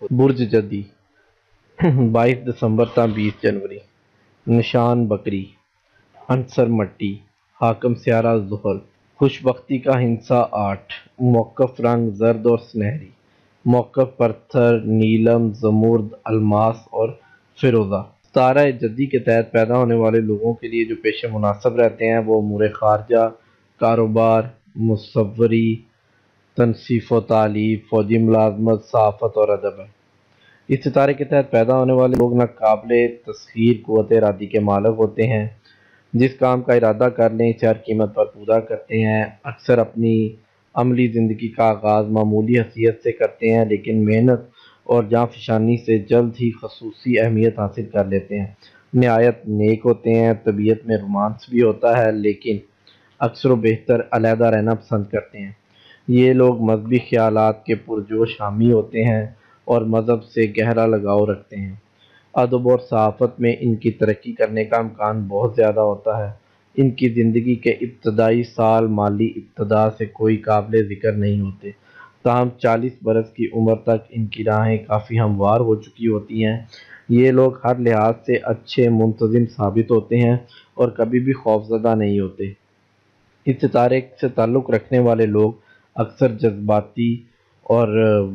برج جدی 22 دسمبر تا 20 جنوری۔ نشان بکری، عنصر مٹی، حاکم سیارہ زحل، خوش بختی کا ہندسہ 8، موقف رنگ زرد اور سنہری، موقف پتھر نیلم، زمرد، الماس اور فیروزہ۔ ستارہ جدی کے تحت پیدا ہونے والے لوگوں کے لیے جو پیشے مناسب رہتے ہیں وہ امور خارجہ، کاروبار، مصوری، تنصیف و تالیف، فوجی ملازمت، صحافت اور ادب ہے۔ اس ستارے کے تحت پیدا ہونے والے لوگ ناقابل تسخیر قوت ارادی کے مالک ہوتے ہیں۔ جس کام کا ارادہ کر لیں اسے ہر قیمت پر پورا کرتے ہیں۔ اکثر اپنی عملی زندگی کا آغاز معمولی حیثیت سے کرتے ہیں لیکن محنت اور جانفشانی سے جلد ہی خصوصی اہمیت حاصل کر لیتے ہیں۔ نہایت نیک ہوتے ہیں۔ طبیعت میں رومانس بھی ہوتا ہے لیکن اکثر و بیشتر علیحدہ رہنا پسند کرتے ہیں۔ یہ لوگ مذہبی خیالات کے پرجوش حامی ہوتے ہیں اور مذہب سے گہرا لگاؤ رکھتے ہیں۔ ادب اور صحافت میں ان کی ترقی کرنے کا امکان بہت زیادہ ہوتا ہے۔ ان کی زندگی کے ابتدائی سال مالی ابتدا سے کوئی قابل ذکر نہیں ہوتے، تاہم 40 برس کی عمر تک ان کی راہیں کافی ہموار ہو چکی ہوتی ہیں۔ یہ لوگ ہر لحاظ سے اچھے منتظم ثابت ہوتے ہیں اور کبھی بھی خوفزدہ نہیں ہوتے۔ اس ستارے سے تعلق رکھنے والے لوگ اکثر جذباتی اور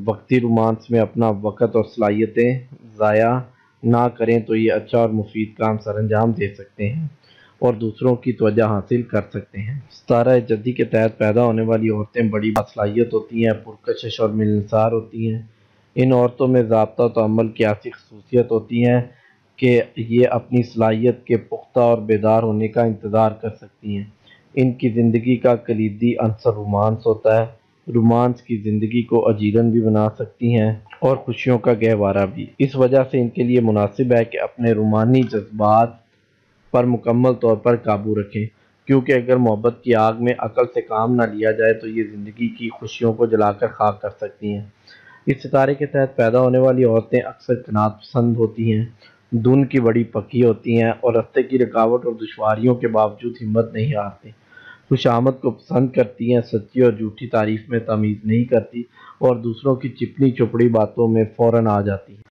وقتی رومانس میں اپنا وقت اور صلاحیتیں ضائع نہ کریں تو یہ اچھا اور مفید کام سر انجام دے سکتے ہیں اور دوسروں کی توجہ حاصل کر سکتے ہیں۔ ستارہ جدی کے تحت پیدا ہونے والی عورتیں بڑی باصلاحیت ہوتی ہیں، پرکشش اور ملنسار ہوتی ہیں۔ ان عورتوں میں ضابطہ و تحمل کی ایسی خصوصیت ہوتی ہے کہ یہ اپنی صلاحیت کے پختہ اور بیدار ہونے کا انتظار کر سکتی ہیں۔ ان کی زندگی کا کلیدی عنصر رومانس ہوتا ہے۔ رومانس کی زندگی کو اجیرن بھی بنا سکتی ہیں اور خوشیوں کا گہوارہ بھی۔ اس وجہ سے ان کے لیے مناسب ہے کہ اپنے رومانی جذبات پر مکمل طور پر قابو رکھیں، کیونکہ اگر محبت کی آگ میں عقل سے کام نہ لیا جائے تو یہ زندگی کی خوشیوں کو جلا کر خاک کر سکتی ہیں۔ اس ستارے کے تحت پیدا ہونے والی عورتیں اکثر قناعت پسند ہوتی ہیں، دن کی بڑی پکی ہوتی ہیں اور راستے کی رکاوٹ اور دشواریوں کے باوجود ہمت نہیں ہارتی۔ خوش آمد کو پسند کرتی ہیں، سچی اور جھوٹی تعریف میں تمیز نہیں کرتی اور دوسروں کی چپنی چپڑی باتوں میں فوراً آ جاتی ہیں۔